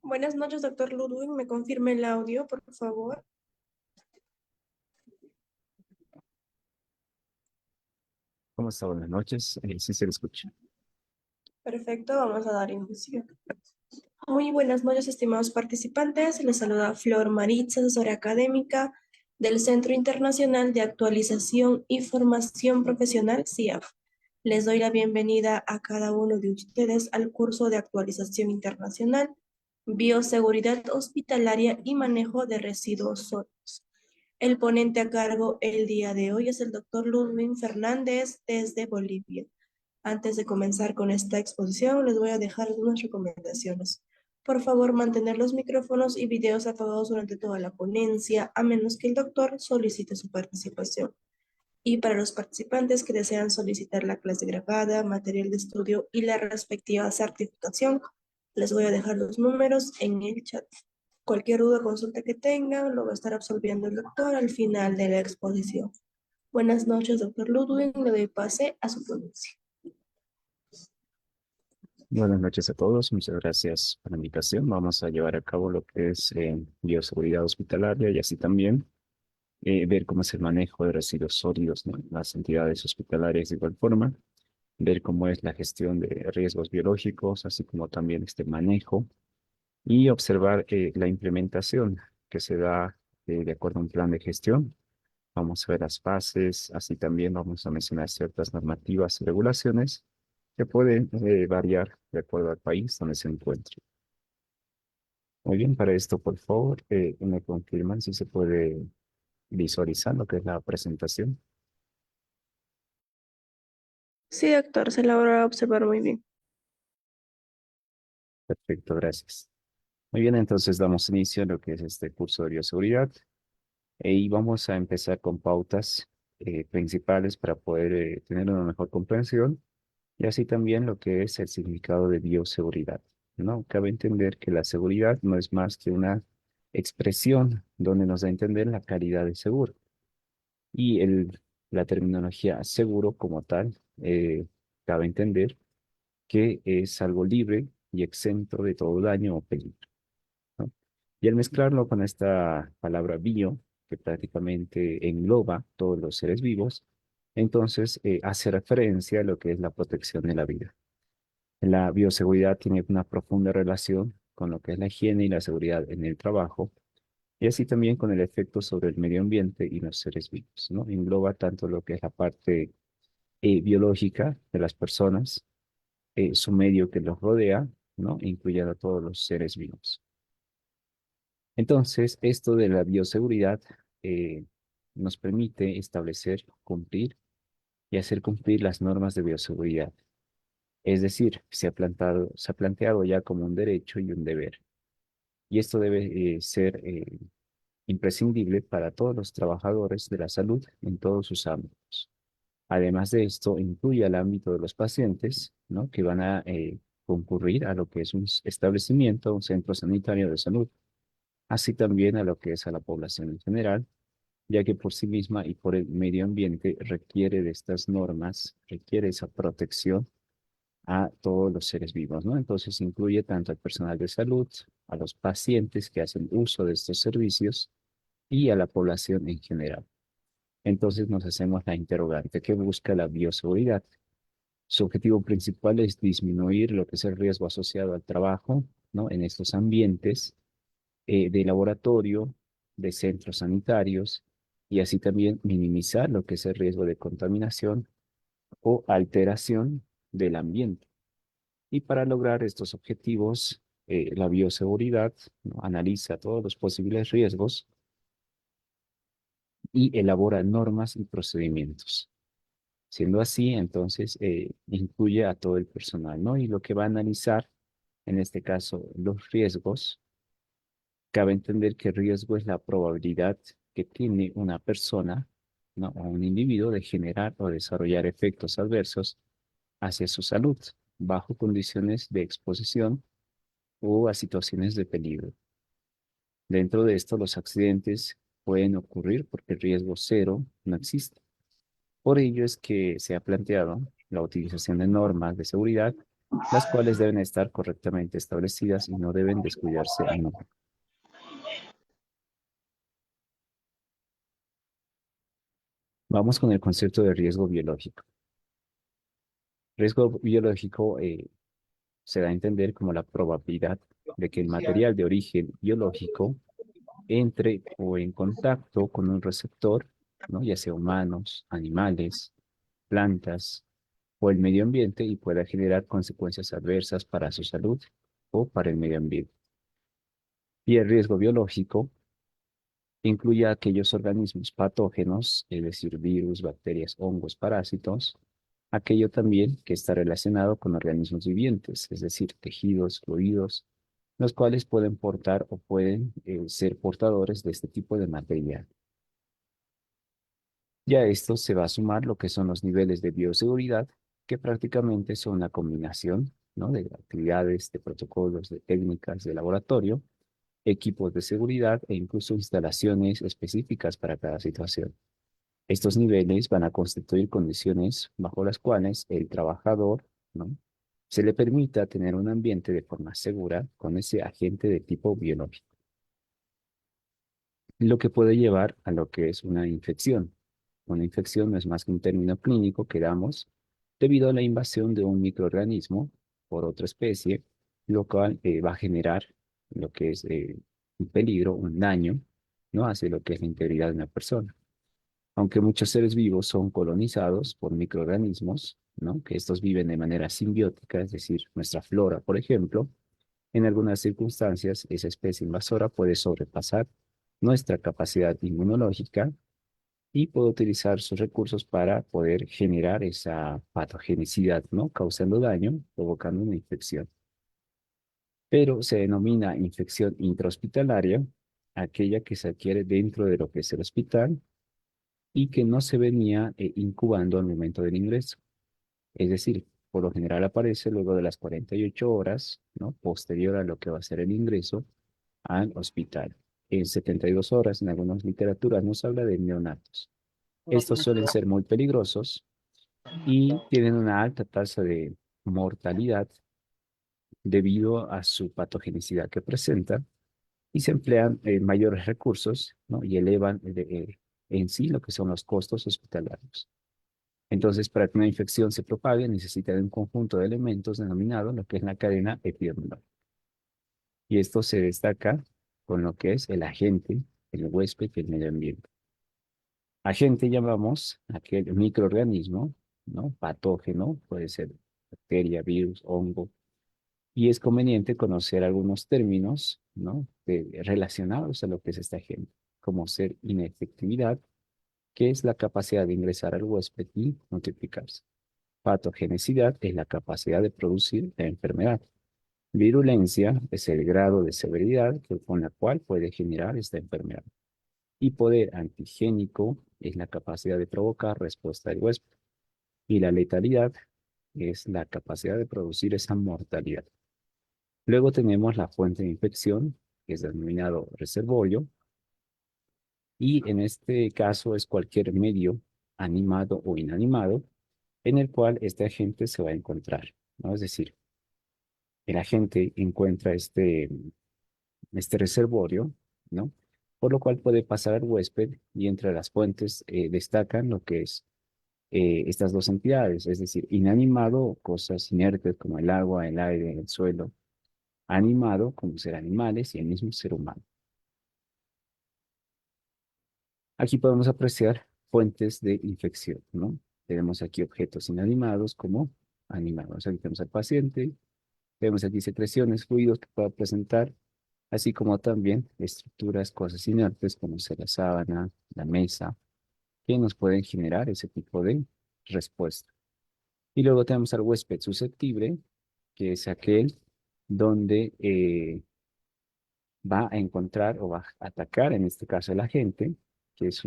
Buenas noches, doctor Ludwig. ¿Me confirma el audio, por favor? ¿Cómo está? Buenas noches. Sí se le escucha. Perfecto, vamos a dar inicio. Muy buenas noches, estimados participantes. Les saluda Flor Maritza, asesora académica del Centro Internacional de Actualización y Formación Profesional, CIAF. Les doy la bienvenida a cada uno de ustedes al curso de actualización internacional, bioseguridad hospitalaria y manejo de residuos sólidos. El ponente a cargo el día de hoy es el doctor Ludwig Fernández desde Bolivia. Antes de comenzar con esta exposición, les voy a dejar algunas recomendaciones. Por favor, mantener los micrófonos y videos apagados durante toda la ponencia, a menos que el doctor solicite su participación. Y para los participantes que desean solicitar la clase grabada, material de estudio y la respectiva certificación, les voy a dejar los números en el chat. Cualquier duda o consulta que tengan, lo va a estar absolviendo el doctor al final de la exposición. Buenas noches, doctor Ludwig. Le doy pase a su ponencia. Buenas noches a todos. Muchas gracias por la invitación. Vamos a llevar a cabo lo que es bioseguridad hospitalaria y así también ver cómo es el manejo de residuos sólidos, ¿no? En las entidades hospitalarias de igual forma, ver cómo es la gestión de riesgos biológicos, así como también este manejo y observar la implementación que se da de acuerdo a un plan de gestión. Vamos a ver las fases, así también vamos a mencionar ciertas normativas y regulaciones que pueden variar de acuerdo al país donde se encuentre. Muy bien, para esto, por favor, me confirman si se puede visualizar lo que es la presentación. Sí, doctor, se logra observar muy bien. Perfecto, gracias. Muy bien, entonces damos inicio a lo que es este curso de bioseguridad y vamos a empezar con pautas principales para poder tener una mejor comprensión y así también lo que es el significado de bioseguridad, ¿no? Cabe entender que la seguridad no es más que una expresión donde nos da a entender la calidad de seguro. Y la terminología seguro como tal, cabe entender que es algo libre y exento de todo daño o peligro, ¿no? Y al mezclarlo con esta palabra bio, que prácticamente engloba todos los seres vivos, entonces hace referencia a lo que es la protección de la vida. La bioseguridad tiene una profunda relación con lo que es la higiene y la seguridad en el trabajo, y así también con el efecto sobre el medio ambiente y los seres vivos, ¿no? Engloba tanto lo que es la parte biológica de las personas, su medio que los rodea, ¿no? Incluyendo a todos los seres vivos. Entonces, esto de la bioseguridad nos permite establecer, cumplir y hacer cumplir las normas de bioseguridad. Es decir, se ha planteado ya como un derecho y un deber. Y esto debe ser imprescindible para todos los trabajadores de la salud en todos sus ámbitos. Además de esto, incluye al ámbito de los pacientes, ¿no? Que van a concurrir a lo que es un establecimiento, un centro sanitario de salud, así también a lo que es a la población en general, ya que por sí misma y por el medio ambiente requiere de estas normas, requiere esa protección a todos los seres vivos, ¿no? Entonces incluye tanto al personal de salud, a los pacientes que hacen uso de estos servicios y a la población en general. Entonces nos hacemos la interrogante, ¿qué busca la bioseguridad? Su objetivo principal es disminuir lo que es el riesgo asociado al trabajo, ¿no? En estos ambientes de laboratorio, de centros sanitarios, y así también minimizar lo que es el riesgo de contaminación o alteración del ambiente. Y para lograr estos objetivos, la bioseguridad, ¿no? Analiza todos los posibles riesgos y elabora normas y procedimientos. Siendo así, entonces, incluye a todo el personal, ¿no? Y lo que va a analizar, en este caso, los riesgos, cabe entender que riesgo es la probabilidad que tiene una persona, ¿no? O un individuo de generar o desarrollar efectos adversos hacia su salud, bajo condiciones de exposición o a situaciones de peligro. Dentro de esto, los accidentes pueden ocurrir porque el riesgo cero no existe. Por ello es que se ha planteado la utilización de normas de seguridad las cuales deben estar correctamente establecidas y no deben descuidarse nunca. Vamos con el concepto de riesgo biológico. Riesgo biológico se da a entender como la probabilidad de que el material de origen biológico entre o en contacto con un receptor, ¿no? Ya sea humanos, animales, plantas o el medio ambiente y pueda generar consecuencias adversas para su salud o para el medio ambiente. Y el riesgo biológico incluye a aquellos organismos patógenos, es decir, virus, bacterias, hongos, parásitos, aquello también que está relacionado con organismos vivientes, es decir, tejidos, fluidos, los cuales pueden portar o pueden ser portadores de este tipo de material. Ya a esto se va a sumar lo que son los niveles de bioseguridad, que prácticamente son la combinación, ¿no? De actividades, de protocolos, de técnicas de laboratorio, equipos de seguridad e incluso instalaciones específicas para cada situación. Estos niveles van a constituir condiciones bajo las cuales el trabajador, ¿no? Se le permita tener un ambiente de forma segura con ese agente de tipo biológico, lo que puede llevar a lo que es una infección. Una infección no es más que un término clínico que damos debido a la invasión de un microorganismo por otra especie, lo cual va a generar lo que es un peligro, un daño, ¿no? Hacia lo que es la integridad de una persona. Aunque muchos seres vivos son colonizados por microorganismos, ¿no? Que estos viven de manera simbiótica, es decir, nuestra flora, por ejemplo, en algunas circunstancias esa especie invasora puede sobrepasar nuestra capacidad inmunológica y puede utilizar sus recursos para poder generar esa patogenicidad, ¿no? Causando daño, provocando una infección. Pero se denomina infección intrahospitalaria aquella que se adquiere dentro de lo que es el hospital y que no se venía incubando al momento del ingreso. Es decir, por lo general aparece luego de las 48 horas, ¿no? Posterior a lo que va a ser el ingreso al hospital. En 72 horas, en algunas literaturas nos habla de neonatos. Estos suelen ser muy peligrosos y tienen una alta tasa de mortalidad debido a su patogenicidad que presenta y se emplean mayores recursos, ¿no? Y elevan en sí lo que son los costos hospitalarios. Entonces, para que una infección se propague, necesita de un conjunto de elementos denominado lo que es la cadena epidemiológica. Y esto se destaca con lo que es el agente, el huésped y el medio ambiente. Agente llamamos aquel microorganismo, ¿no? Patógeno, puede ser bacteria, virus, hongo, y es conveniente conocer algunos términos, ¿no? Relacionados a lo que es este agente, como ser inefectividad, que es la capacidad de ingresar al huésped y multiplicarse. Patogenicidad es la capacidad de producir la enfermedad. Virulencia es el grado de severidad con la cual puede generar esta enfermedad. Y poder antigénico es la capacidad de provocar respuesta del huésped. Y la letalidad es la capacidad de producir esa mortalidad. Luego tenemos la fuente de infección, que es denominado reservorio, y en este caso es cualquier medio animado o inanimado en el cual este agente se va a encontrar, ¿no? Es decir, el agente encuentra este reservorio, ¿no? Por lo cual puede pasar al huésped y entre las fuentes destacan lo que es estas dos entidades, es decir, inanimado, cosas inertes como el agua, el aire, el suelo, animado como ser animales y el mismo ser humano. Aquí podemos apreciar fuentes de infección, ¿no? Tenemos aquí objetos inanimados como animados. Aquí tenemos al paciente, vemos aquí secreciones, fluidos que pueda presentar, así como también estructuras, cosas inertes como ser la sábana, la mesa, que nos pueden generar ese tipo de respuesta. Y luego tenemos al huésped susceptible, que es aquel donde va a encontrar o va a atacar, en este caso, el agente, que es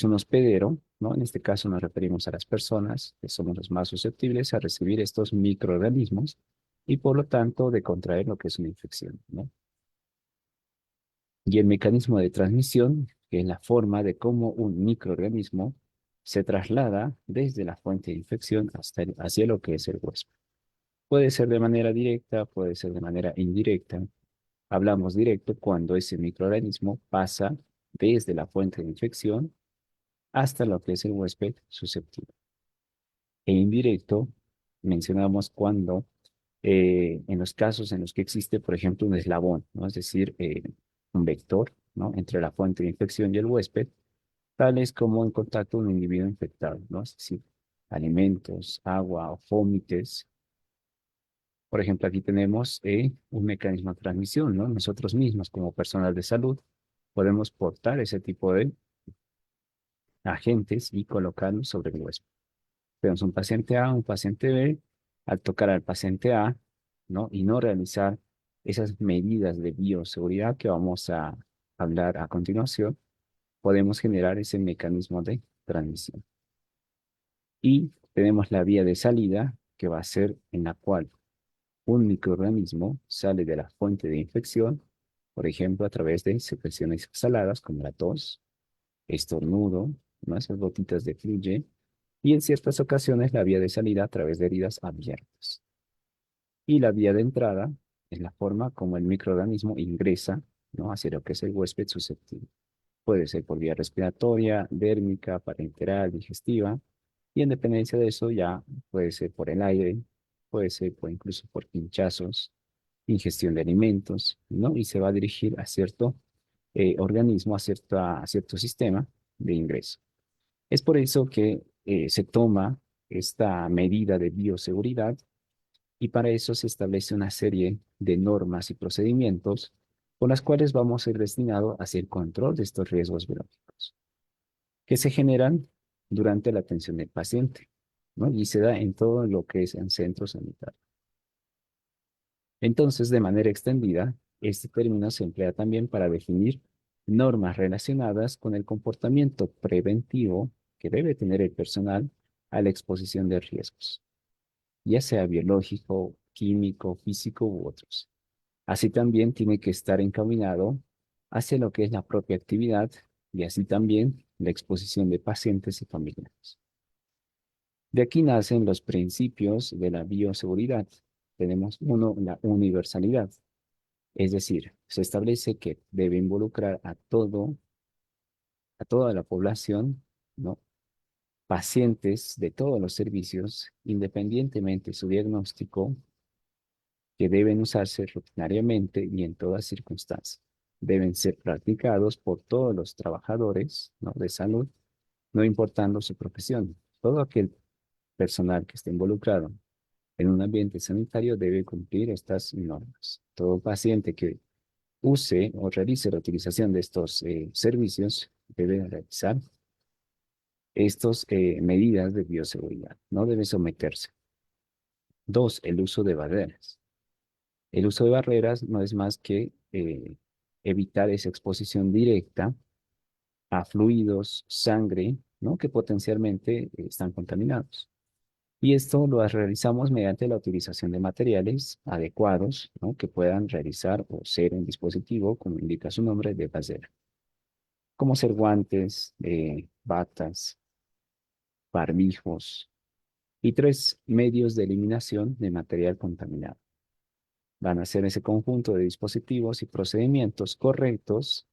un hospedero, ¿no? En este caso nos referimos a las personas, que somos los más susceptibles a recibir estos microorganismos y por lo tanto de contraer lo que es una infección, ¿no? Y el mecanismo de transmisión, que es la forma de cómo un microorganismo se traslada desde la fuente de infección hacia lo que es el huésped. Puede ser de manera directa, puede ser de manera indirecta. Hablamos directo cuando ese microorganismo pasa desde la fuente de infección hasta lo que es el huésped susceptible. E indirecto, mencionamos cuando en los casos en los que existe, por ejemplo, un eslabón, ¿no? Es decir, un vector, ¿no? Entre la fuente de infección y el huésped, tales como en contacto un individuo infectado, ¿no? Es decir, alimentos, agua o fómites. Por ejemplo, aquí tenemos un mecanismo de transmisión, ¿no? Nosotros mismos, como personal de salud, podemos portar ese tipo de agentes y colocarlos sobre el huésped. Tenemos un paciente A, un paciente B, al tocar al paciente A, ¿no? Y no realizar esas medidas de bioseguridad que vamos a hablar a continuación, podemos generar ese mecanismo de transmisión. Y tenemos la vía de salida, que va a ser en la cual un microorganismo sale de la fuente de infección, por ejemplo, a través de secreciones exhaladas como la tos, estornudo, ¿no? Esas gotitas de fluye, y en ciertas ocasiones la vía de salida a través de heridas abiertas. Y la vía de entrada es la forma como el microorganismo ingresa, ¿no? Hacia lo que es el huésped susceptible. Puede ser por vía respiratoria, dérmica, parenteral, digestiva, y en dependencia de eso ya puede ser por el aire, puede ser incluso por pinchazos, ingestión de alimentos, ¿no? Y se va a dirigir a cierto organismo, a cierto sistema de ingreso. Es por eso que se toma esta medida de bioseguridad y para eso se establece una serie de normas y procedimientos con las cuales vamos a ir destinados hacia el control de estos riesgos biológicos que se generan durante la atención del paciente, ¿no? Y se da en todo lo que es en centros sanitarios. Entonces, de manera extendida, este término se emplea también para definir normas relacionadas con el comportamiento preventivo que debe tener el personal a la exposición de riesgos, ya sea biológico, químico, físico u otros. Así también tiene que estar encaminado hacia lo que es la propia actividad y así también la exposición de pacientes y familiares. De aquí nacen los principios de la bioseguridad. Tenemos uno, la universalidad, es decir, se establece que debe involucrar a toda la población, ¿no? Pacientes de todos los servicios, independientemente de su diagnóstico, que deben usarse rutinariamente y en todas circunstancias. Deben ser practicados por todos los trabajadores, ¿no? de salud, no importando su profesión. Todo aquel personal que esté involucrado en un ambiente sanitario debe cumplir estas normas. Todo paciente que use o realice la utilización de estos servicios debe realizar estas medidas de bioseguridad. No debe someterse. Dos, el uso de barreras. El uso de barreras no es más que evitar esa exposición directa a fluidos, sangre, ¿no? que potencialmente están contaminados. Y esto lo realizamos mediante la utilización de materiales adecuados, ¿no? que puedan realizar o ser un dispositivo, como indica su nombre, de barrera, como ser guantes, batas, barbijos y tres medios de eliminación de material contaminado. Van a ser ese conjunto de dispositivos y procedimientos correctos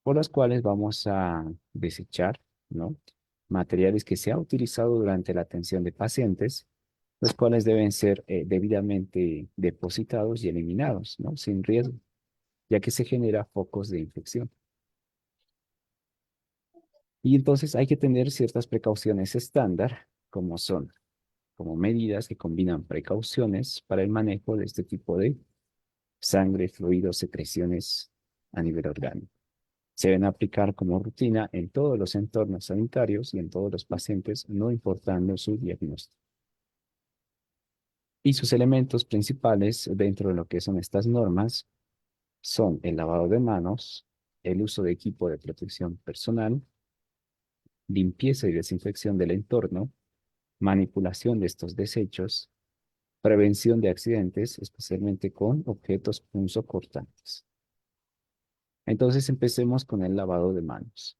por los cuales vamos a desechar, ¿no? materiales que se ha utilizado durante la atención de pacientes, los cuales deben ser debidamente depositados y eliminados, ¿no? Sin riesgo, ya que se genera focos de infección. Y entonces hay que tener ciertas precauciones estándar, como medidas que combinan precauciones para el manejo de este tipo de sangre, fluidos, secreciones a nivel orgánico. Se deben aplicar como rutina en todos los entornos sanitarios y en todos los pacientes, no importando su diagnóstico. Y sus elementos principales dentro de lo que son estas normas son el lavado de manos, el uso de equipo de protección personal, limpieza y desinfección del entorno, manipulación de estos desechos, prevención de accidentes, especialmente con objetos punzocortantes. Entonces empecemos con el lavado de manos.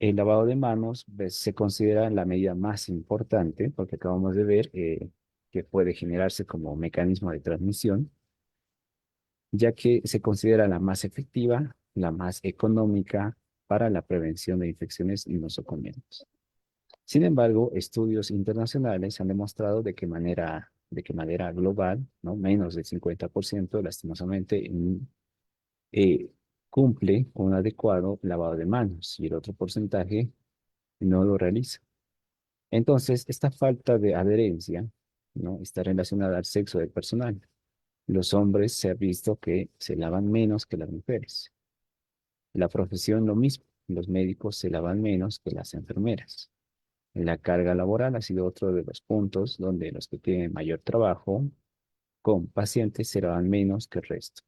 El lavado de manos se considera la medida más importante porque acabamos de ver que puede generarse como mecanismo de transmisión, ya que se considera la más efectiva, la más económica para la prevención de infecciones y nosocomiales. Sin embargo, estudios internacionales han demostrado de qué manera global, ¿no? Menos del 50%, lastimosamente, eh, cumple un adecuado lavado de manos y el otro porcentaje no lo realiza. Entonces, esta falta de adherencia, ¿no? Está relacionada al sexo del personal. Los hombres se ha visto que se lavan menos que las mujeres. La profesión lo mismo. Los médicos se lavan menos que las enfermeras. La carga laboral ha sido otro de los puntos donde los que tienen mayor trabajo con pacientes se lavan menos que el resto.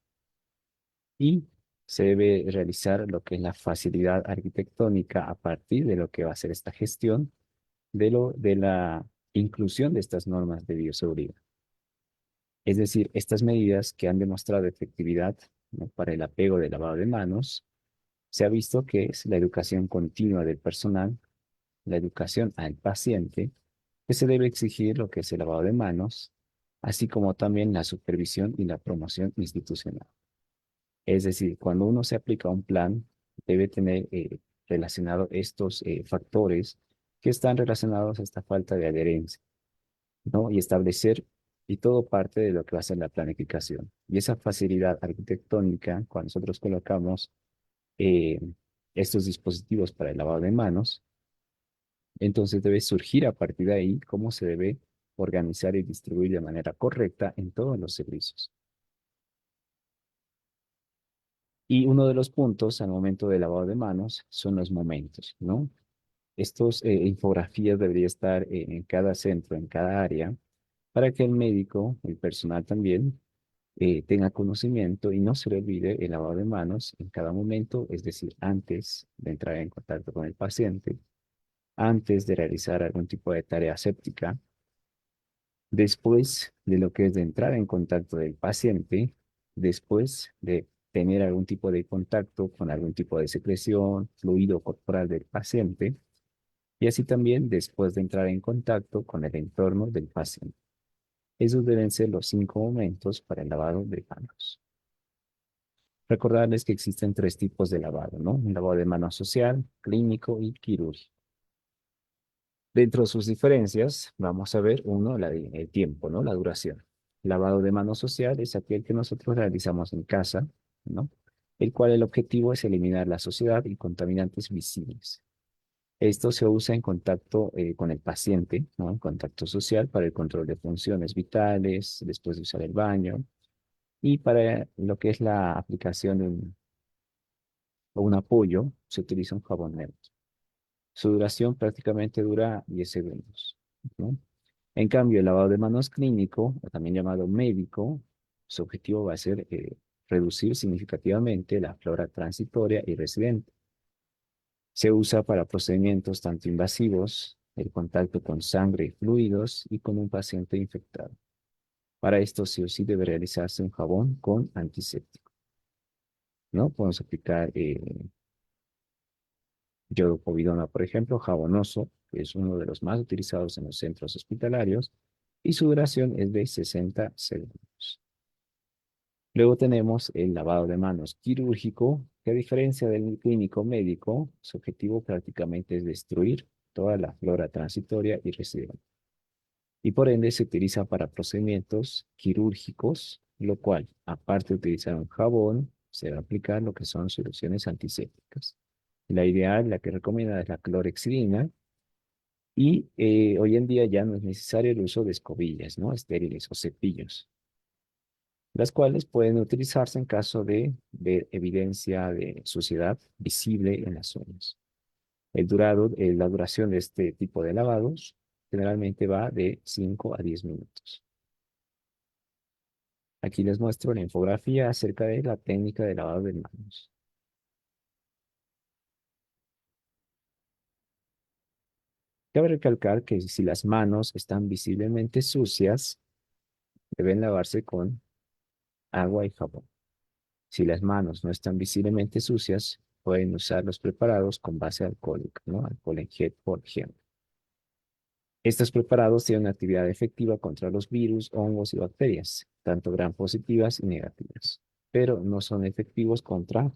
Y se debe realizar lo que es la facilidad arquitectónica a partir de lo que va a ser esta gestión de la inclusión de estas normas de bioseguridad. Es decir, estas medidas que han demostrado efectividad, ¿no? Para el apego del lavado de manos, se ha visto que es la educación continua del personal, la educación al paciente, que se debe exigir lo que es el lavado de manos, así como también la supervisión y la promoción institucional. Es decir, cuando uno se aplica un plan, debe tener relacionado estos factores que están relacionados a esta falta de adherencia, ¿no? Y establecer, y todo parte de lo que va a ser la planificación. Y esa facilidad arquitectónica, cuando nosotros colocamos eh, estos dispositivos para el lavado de manos, entonces debe surgir a partir de ahí cómo se debe organizar y distribuir de manera correcta en todos los servicios. Y uno de los puntos al momento del lavado de manos son los momentos, ¿no? Estos infografías deberían estar en cada centro, en cada área, para que el médico, el personal también, tenga conocimiento y no se le olvide el lavado de manos en cada momento, es decir, antes de entrar en contacto con el paciente, antes de realizar algún tipo de tarea séptica, después de lo que es de entrar en contacto del paciente, después de tener algún tipo de contacto con algún tipo de secreción, fluido corporal del paciente, y así también después de entrar en contacto con el entorno del paciente. Esos deben ser los 5 momentos para el lavado de manos. Recordarles que existen 3 tipos de lavado, ¿no? Un lavado de manos social, clínico y quirúrgico. Dentro de sus diferencias, vamos a ver uno, el tiempo, ¿no? La duración. Lavado de manos social es aquel que nosotros realizamos en casa, ¿no? El cual el objetivo es eliminar la suciedad y contaminantes visibles. Esto se usa en contacto con el paciente, ¿no? En contacto social para el control de funciones vitales, después de usar el baño, y para lo que es la aplicación o un apoyo, se utiliza un jabón neutro. Su duración prácticamente dura 10 segundos, ¿no? En cambio, el lavado de manos clínico, o también llamado médico, su objetivo va a ser reducir significativamente la flora transitoria y residente. Se usa para procedimientos tanto invasivos, el contacto con sangre y fluidos y con un paciente infectado. Para esto sí o sí debe realizarse un jabón con antiséptico, ¿no? Podemos aplicar yodopovidona, por ejemplo, jabonoso, que es uno de los más utilizados en los centros hospitalarios, y su duración es de 60 segundos. Luego tenemos el lavado de manos quirúrgico, que a diferencia del clínico médico, su objetivo prácticamente es destruir toda la flora transitoria y residente. Y por ende se utiliza para procedimientos quirúrgicos, lo cual, aparte de utilizar un jabón, se va a aplicar lo que son soluciones antisépticas. La ideal, la que recomienda es la clorhexidina, y hoy en día ya no es necesario el uso de escobillas, ¿no? Estériles o cepillos, las cuales pueden utilizarse en caso de ver evidencia de suciedad visible en las uñas. La duración de este tipo de lavados generalmente va de 5 a 10 minutos. Aquí les muestro la infografía acerca de la técnica de lavado de manos. Cabe recalcar que si las manos están visiblemente sucias, deben lavarse con agua y jabón. Si las manos no están visiblemente sucias, pueden usar los preparados con base alcohólica, ¿no? Alcohol en gel, por ejemplo. Estos preparados tienen una actividad efectiva contra los virus, hongos y bacterias, tanto gram positivas y negativas, pero no son efectivos contra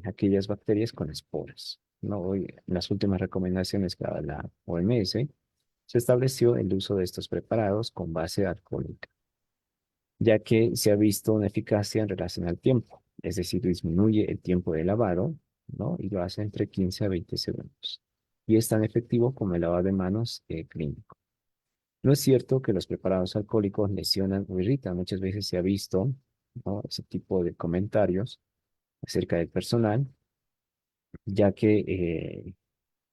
aquellas bacterias con esporas. ¿No? Hoy, en las últimas recomendaciones que da la OMS, se estableció el uso de estos preparados con base alcohólica, ya que se ha visto una eficacia en relación al tiempo, es decir, disminuye el tiempo de lavado, ¿no? Y lo hace entre 15 a 20 segundos. Y es tan efectivo como el lavado de manos clínico. No es cierto que los preparados alcohólicos lesionan o irritan. Muchas veces se ha visto, ¿no? Ese tipo de comentarios acerca del personal, ya que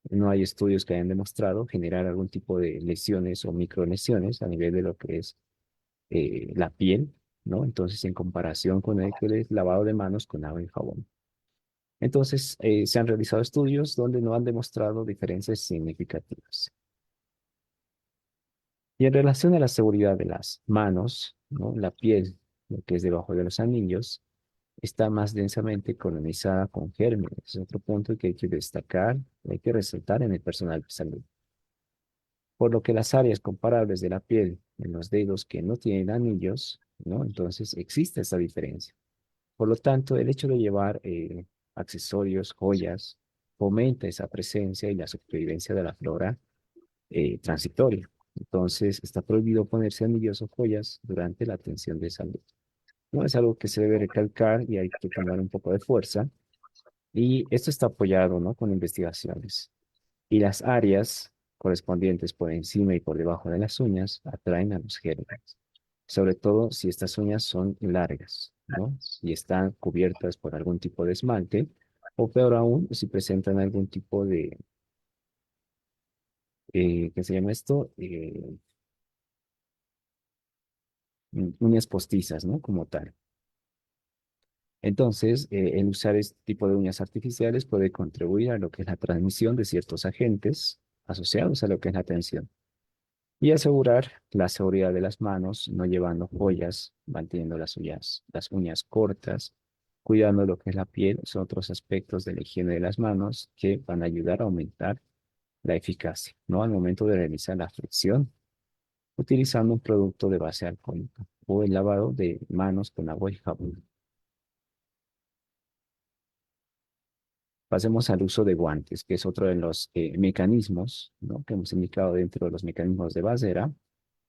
no hay estudios que hayan demostrado generar algún tipo de lesiones o microlesiones a nivel de lo que es la piel, ¿no? Entonces, en comparación con el lavado de manos con agua y jabón. Entonces, se han realizado estudios donde no han demostrado diferencias significativas. Y en relación a la seguridad de las manos, ¿no? La piel, lo que es debajo de los anillos, está más densamente colonizada con gérmenes. Es otro punto que hay que destacar, hay que resaltar en el personal de salud. Por lo que las áreas comparables de la piel en los dedos que no tienen anillos, ¿no? Entonces existe esa diferencia. Por lo tanto, el hecho de llevar accesorios, joyas, fomenta esa presencia y la supervivencia de la flora transitoria. Entonces, está prohibido ponerse anillos o joyas durante la atención de salud. No es algo que se debe recalcar y hay que tomar un poco de fuerza. Y esto está apoyado, ¿no? Con investigaciones. Y las áreas correspondientes por encima y por debajo de las uñas atraen a los gérmenes, sobre todo si estas uñas son largas, ¿no? Y están cubiertas por algún tipo de esmalte, o peor aún, si presentan algún tipo de, ¿qué se llama esto? Uñas postizas, ¿no? Como tal. Entonces, el usar este tipo de uñas artificiales puede contribuir a lo que es la transmisión de ciertos agentes asociados a lo que es la tensión y asegurar la seguridad de las manos, no llevando joyas, manteniendo las uñas cortas, cuidando lo que es la piel, son otros aspectos de la higiene de las manos que van a ayudar a aumentar la eficacia, ¿no? Al momento de realizar la fricción, utilizando un producto de base alcohólica o el lavado de manos con agua y jabón. Pasemos al uso de guantes, que es otro de los mecanismos, ¿no? Que hemos indicado dentro de los mecanismos de basera,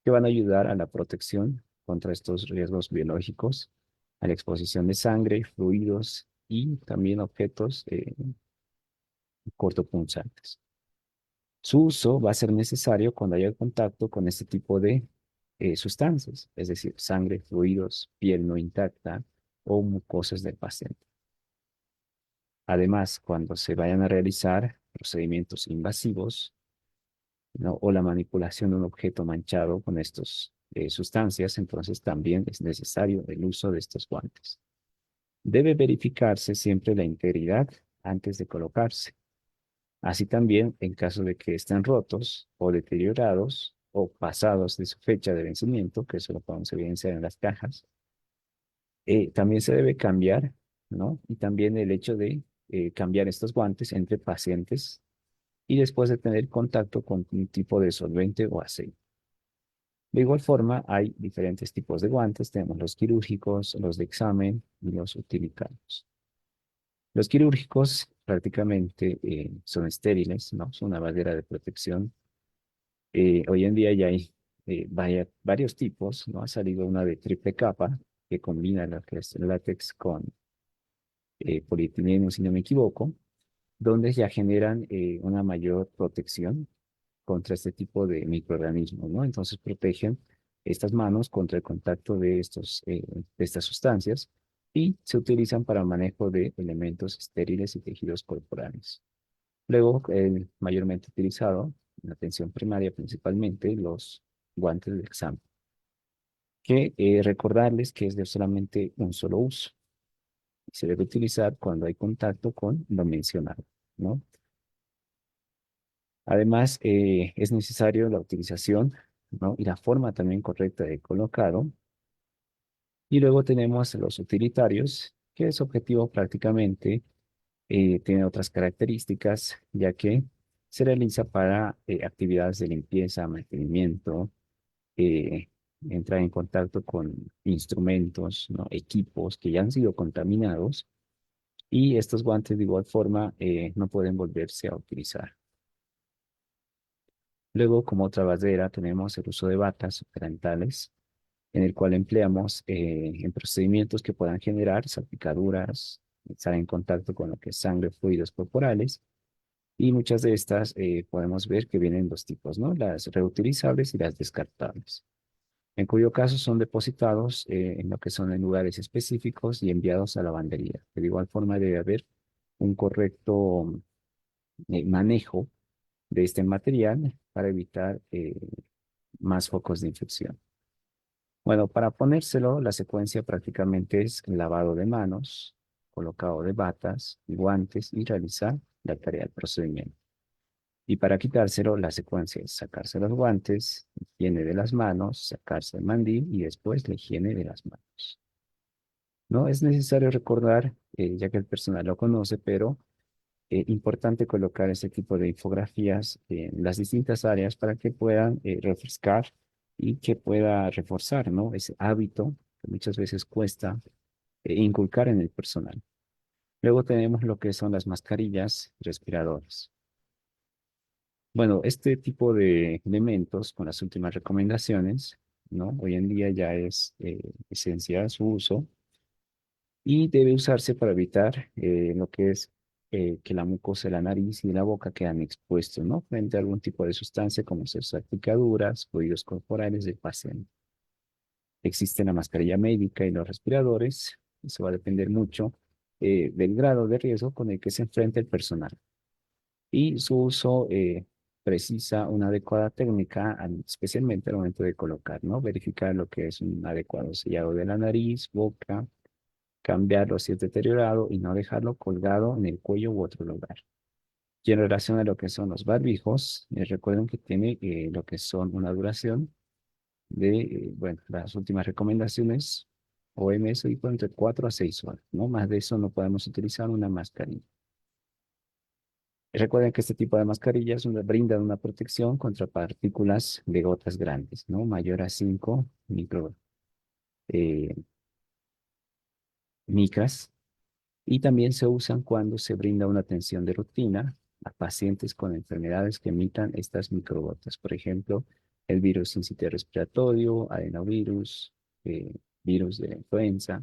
que van a ayudar a la protección contra estos riesgos biológicos, a la exposición de sangre, fluidos y también objetos cortopunzantes. Su uso va a ser necesario cuando haya contacto con este tipo de sustancias, es decir, sangre, fluidos, piel no intacta o mucosas del paciente. Además, cuando se vayan a realizar procedimientos invasivos, ¿no? O la manipulación de un objeto manchado con estas sustancias, entonces también es necesario el uso de estos guantes. Debe verificarse siempre la integridad antes de colocarse. Así también, en caso de que estén rotos o deteriorados o pasados de su fecha de vencimiento, que eso lo podemos evidenciar en las cajas, también se debe cambiar, ¿no? Y también el hecho de cambiar estos guantes entre pacientes y después de tener contacto con un tipo de solvente o aceite. De igual forma, hay diferentes tipos de guantes. Tenemos los quirúrgicos, los de examen y los utilitarios. Los quirúrgicos prácticamente son estériles, ¿no? Son una barrera de protección. Hoy en día ya hay varios tipos, ¿no? Ha salido una de triple capa que combina lo que es el látex con polietileno, si no me equivoco, donde ya generan una mayor protección contra este tipo de microorganismos, ¿no? Entonces protegen estas manos contra el contacto de estas sustancias y se utilizan para manejo de elementos estériles y tejidos corporales. Luego, mayormente utilizado en atención primaria, principalmente los guantes de examen, que recordarles que es de solamente un solo uso. Se debe utilizar cuando hay contacto con lo mencionado, ¿no? Además, es necesario la utilización, ¿no? Y la forma también correcta de colocarlo. Y luego tenemos los utilitarios, que es objetivo prácticamente, tiene otras características, ya que Se realiza para actividades de limpieza, mantenimiento, eh, entrar en contacto con instrumentos, ¿no? Equipos que ya han sido contaminados y estos guantes de igual forma no pueden volverse a utilizar. Luego, como otra barrera, tenemos el uso de batas parentales, en el cual empleamos en procedimientos que puedan generar salpicaduras, estar en contacto con lo que es sangre, fluidos corporales, y muchas de estas podemos ver que vienen dos tipos, ¿no? Las reutilizables y las descartables, en cuyo caso son depositados en lo que son en lugares específicos y enviados a lavandería. De igual forma debe haber un correcto manejo de este material para evitar más focos de infección. Bueno, para ponérselo, la secuencia prácticamente es lavado de manos, colocado de batas y guantes y realizar la tarea del procedimiento. Y para quitárselo, la secuencia es sacarse los guantes, higiene de las manos, sacarse el mandil y después la higiene de las manos. No es necesario recordar, ya que el personal lo conoce, pero importante colocar este tipo de infografías en las distintas áreas para que puedan refrescar y que pueda reforzar, ¿no? Ese hábito que muchas veces cuesta inculcar en el personal. Luego tenemos lo que son las mascarillas respiradoras. Bueno, este tipo de elementos con las últimas recomendaciones, ¿no? Hoy en día ya es esencial su uso y debe usarse para evitar lo que es que la mucosa de la nariz y de la boca quedan expuestos, ¿no? Frente a algún tipo de sustancia como ser salpicaduras, fluidos corporales del paciente. Existe la mascarilla médica y los respiradores. Eso va a depender mucho del grado de riesgo con el que se enfrenta el personal. Y su uso precisa una adecuada técnica, especialmente al momento de colocar, ¿no? Verificar lo que es un adecuado sellado de la nariz, boca, cambiarlo si es deteriorado y no dejarlo colgado en el cuello u otro lugar. Y en relación a lo que son los barbijos, recuerden que tiene lo que son una duración de, bueno, las últimas recomendaciones OMS dijo entre 4 a 6 horas, ¿no? Más de eso no podemos utilizar una mascarilla. Recuerden que este tipo de mascarillas brindan una protección contra partículas de gotas grandes, ¿no? Mayor a 5 eh, micras. Y también se usan cuando se brinda una atención de rutina a pacientes con enfermedades que emitan estas microgotas. Por ejemplo, el virus sincitial respiratorio, adenovirus, virus de la influenza.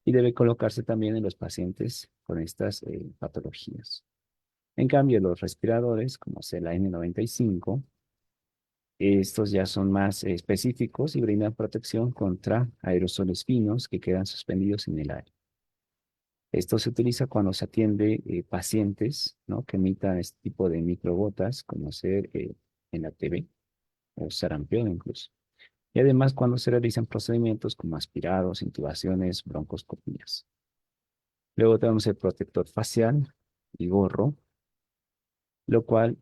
Y debe colocarse también en los pacientes con estas patologías. En cambio, los respiradores, como es el N95, estos ya son más específicos y brindan protección contra aerosoles finos que quedan suspendidos en el aire. Esto se utiliza cuando se atiende pacientes, ¿no? Que emitan este tipo de microgotas, como ser en la TB o sarampión incluso. Y además cuando se realizan procedimientos como aspirados, intubaciones, broncoscopías. Luego tenemos el protector facial y gorro, lo cual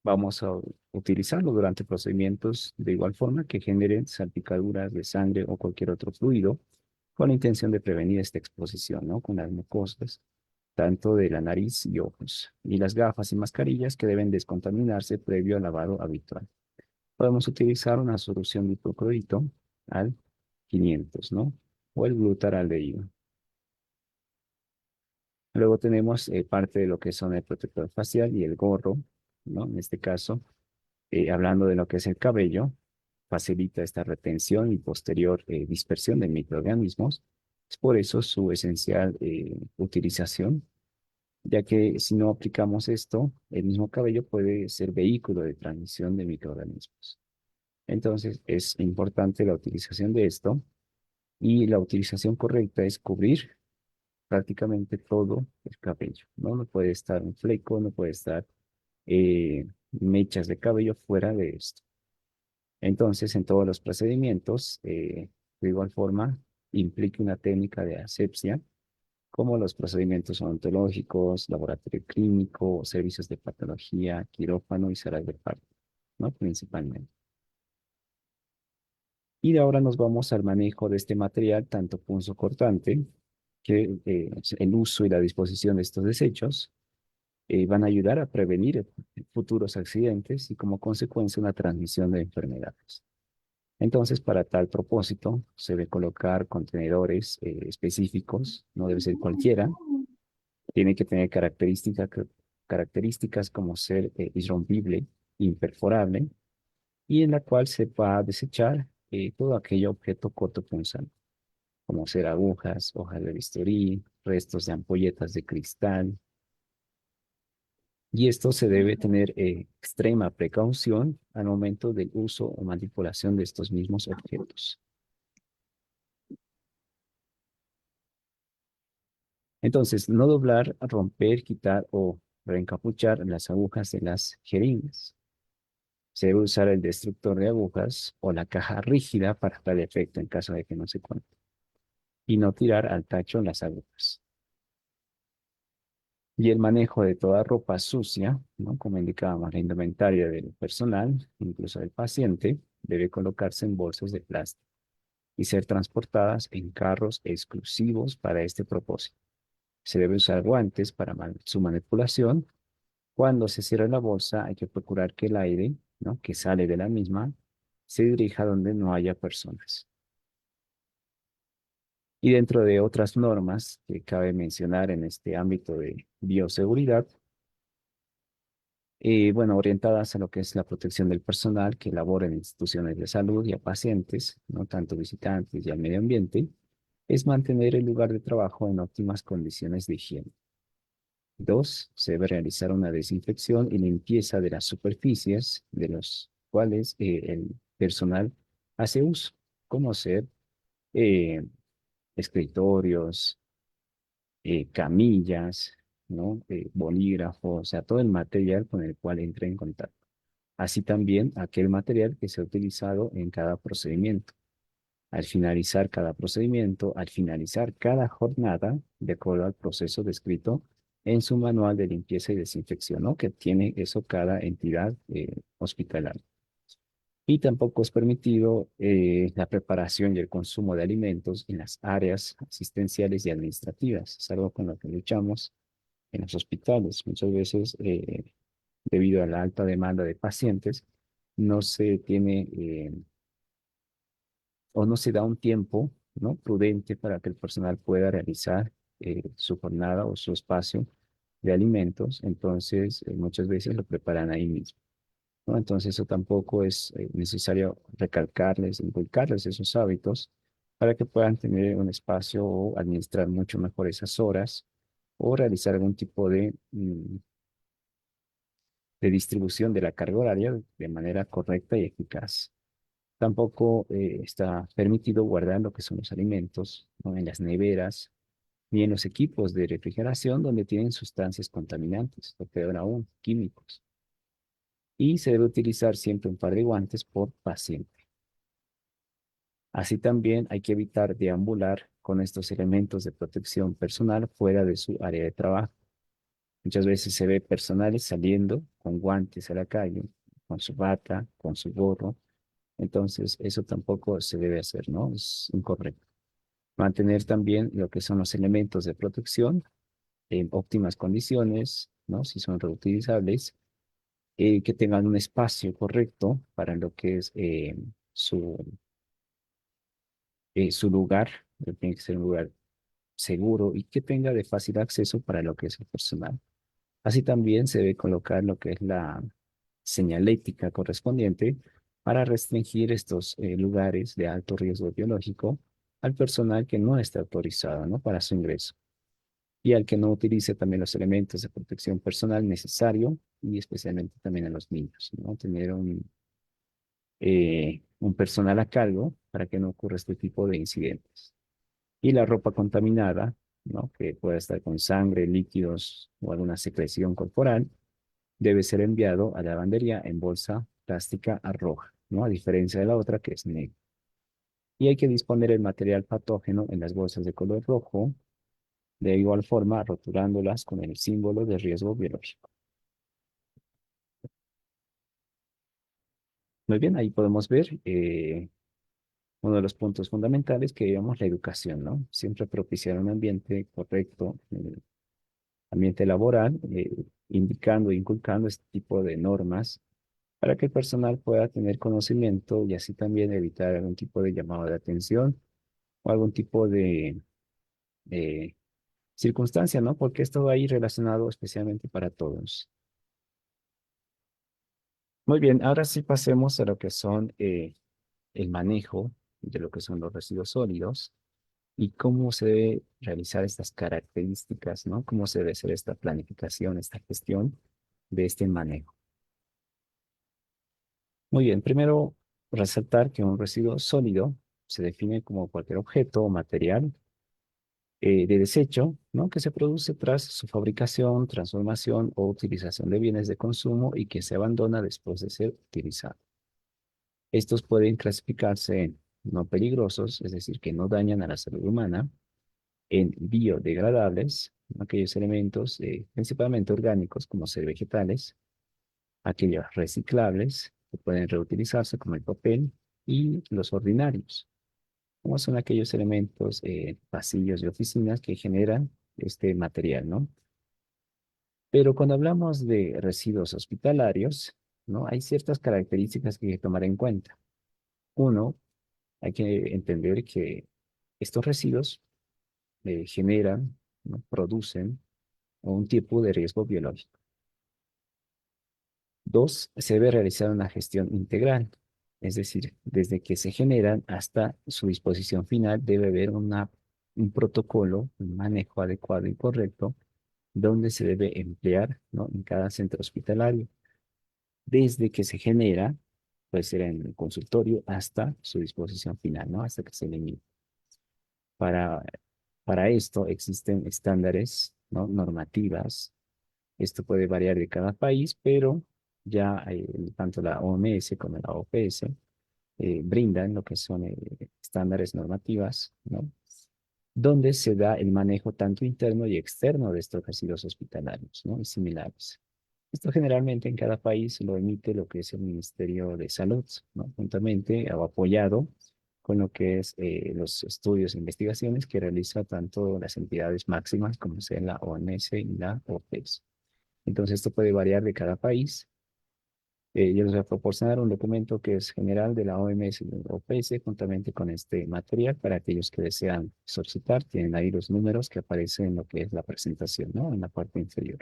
vamos a utilizarlo durante procedimientos de igual forma que generen salpicaduras de sangre o cualquier otro fluido con la intención de prevenir esta exposición, ¿no? Con las mucosas, tanto de la nariz y ojos, y las gafas y mascarillas que deben descontaminarse previo al lavado habitual. Podemos utilizar una solución de hipoclorito al 500, ¿no? O el glutaraldehído. Luego tenemos parte de lo que son el protector facial y el gorro, ¿no? En este caso, hablando de lo que es el cabello, facilita esta retención y posterior dispersión de microorganismos. Es por eso su esencial utilización, ya que si no aplicamos esto, el mismo cabello puede ser vehículo de transmisión de microorganismos. Entonces, es importante la utilización de esto y la utilización correcta es cubrir prácticamente todo el cabello, ¿no? No puede estar un fleco, no puede estar mechas de cabello fuera de esto. Entonces, en todos los procedimientos, de igual forma, implica una técnica de asepsia, como los procedimientos odontológicos, laboratorio clínico, servicios de patología, quirófano y salas de parto, ¿no? Principalmente. Y de ahora nos vamos al manejo de este material, tanto punzocortante, que el uso y la disposición de estos desechos, van a ayudar a prevenir futuros accidentes y como consecuencia una transmisión de enfermedades. Entonces, para tal propósito, se debe colocar contenedores específicos, no debe ser cualquiera, tiene que tener características como ser irrompible, imperforable, y en la cual se va a desechar todo aquello objeto cortopunzante, como ser agujas, hojas de bisturí, restos de ampolletas de cristal, y esto se debe tener extrema precaución al momento del uso o manipulación de estos mismos objetos. Entonces, no doblar, romper, quitar o reencapuchar las agujas de las jeringas. Se debe usar el destructor de agujas o la caja rígida para tal efecto en caso de que no se cuente. Y no tirar al tacho las agujas. Y el manejo de toda ropa sucia, ¿no? Como indicábamos, la indumentaria del personal, incluso del paciente, debe colocarse en bolsas de plástico y ser transportadas en carros exclusivos para este propósito. Se debe usar guantes para su manipulación. Cuando se cierra la bolsa, hay que procurar que el aire, ¿no? que sale de la misma se dirija donde no haya personas. Y dentro de otras normas que cabe mencionar en este ámbito de bioseguridad, bueno, orientadas a lo que es la protección del personal que labora en instituciones de salud y a pacientes, no tanto visitantes y al medio ambiente, es mantener el lugar de trabajo en óptimas condiciones de higiene. Dos, se debe realizar una desinfección y limpieza de las superficies de los cuales el personal hace uso, como ser eh, escritorios, camillas, ¿no? Bolígrafos, o sea, todo el material con el cual entre en contacto. Así también aquel material que se ha utilizado en cada procedimiento. Al finalizar cada procedimiento, al finalizar cada jornada, de acuerdo al proceso descrito en su manual de limpieza y desinfección, ¿no? Que tiene eso cada entidad hospitalaria. Y tampoco es permitido la preparación y el consumo de alimentos en las áreas asistenciales y administrativas. Es algo con lo que luchamos en los hospitales. Muchas veces, debido a la alta demanda de pacientes, no se tiene o no se da un tiempo, ¿no? prudente para que el personal pueda realizar su jornada o su espacio de alimentos. Entonces, muchas veces lo preparan ahí mismo, ¿no? Entonces, eso tampoco es necesario recalcarles, inculcarles esos hábitos para que puedan tener un espacio o administrar mucho mejor esas horas o realizar algún tipo de distribución de la carga horaria de manera correcta y eficaz. Tampoco está permitido guardar lo que son los alimentos, ¿no? en las neveras ni en los equipos de refrigeración donde tienen sustancias contaminantes o peor aún, químicos. Y se debe utilizar siempre un par de guantes por paciente. Así también hay que evitar deambular con estos elementos de protección personal fuera de su área de trabajo. Muchas veces se ve personales saliendo con guantes a la calle, con su bata, con su gorro. Entonces, eso tampoco se debe hacer, ¿no? Es incorrecto. Mantener también lo que son los elementos de protección en óptimas condiciones, ¿no? Si son reutilizables, que tengan un espacio correcto para lo que es su lugar, tiene que ser un lugar seguro y que tenga de fácil acceso para lo que es el personal. Así también se debe colocar lo que es la señalética correspondiente para restringir estos lugares de alto riesgo biológico al personal que no está autorizado, ¿no? para su ingreso y al que no utilice también los elementos de protección personal necesario y especialmente también a los niños, ¿no? Tener un personal a cargo para que no ocurra este tipo de incidentes. Y la ropa contaminada, ¿no? Que pueda estar con sangre, líquidos o alguna secreción corporal, debe ser enviado a la lavandería en bolsa plástica roja, ¿no? A diferencia de la otra que es negra. Y hay que disponer el material patógeno en las bolsas de color rojo, de igual forma rotulándolas con el símbolo de riesgo biológico. Muy bien, ahí podemos ver uno de los puntos fundamentales que digamos la educación, ¿no? Siempre propiciar un ambiente correcto, ambiente laboral, indicando, inculcando este tipo de normas para que el personal pueda tener conocimiento y así también evitar algún tipo de llamado de atención o algún tipo de eh, circunstancia, ¿no? Porque esto va a ir relacionado especialmente para todos. Muy bien, ahora sí pasemos a lo que son el manejo de lo que son los residuos sólidos y cómo se debe realizar estas características, ¿no? Cómo se debe hacer esta planificación, esta gestión de este manejo. Muy bien, primero resaltar que un residuo sólido se define como cualquier objeto o material de desecho, ¿no? Que se produce tras su fabricación, transformación o utilización de bienes de consumo y que se abandona después de ser utilizado. Estos pueden clasificarse en no peligrosos, es decir, que no dañan a la salud humana, en biodegradables, aquellos elementos principalmente orgánicos como ser vegetales, aquellos reciclables que pueden reutilizarse como el papel y los ordinarios, como son aquellos elementos pasillos y oficinas que generan este material, ¿no? Pero cuando hablamos de residuos hospitalarios, ¿no? Hay ciertas características que hay que tomar en cuenta. Uno, hay que entender que estos residuos generan, ¿no? Producen un tipo de riesgo biológico. Dos, se debe realizar una gestión integral, es decir, desde que se generan hasta su disposición final debe haber un protocolo, un manejo adecuado y correcto, donde se debe emplear, ¿no? En cada centro hospitalario, desde que se genera, puede ser en el consultorio, hasta su disposición final, ¿no? Hasta que se elimine. Para, para esto existen estándares, ¿no? Normativas. Esto puede variar de cada país, pero ya tanto la OMS como la OPS brindan lo que son estándares normativas, ¿no? Donde se da el manejo tanto interno y externo de estos residuos hospitalarios, ¿no? Y similares. Esto generalmente en cada país lo emite lo que es el Ministerio de Salud, ¿no? Juntamente o apoyado con lo que es los estudios e investigaciones que realiza tanto las entidades máximas como sea la OMS y la OPS. Entonces, esto puede variar de cada país. Yo les voy a proporcionar un documento que es general de la OMS y la OPS juntamente con este material para aquellos que desean solicitar. Tienen ahí los números que aparecen en lo que es la presentación, ¿no? En la parte inferior.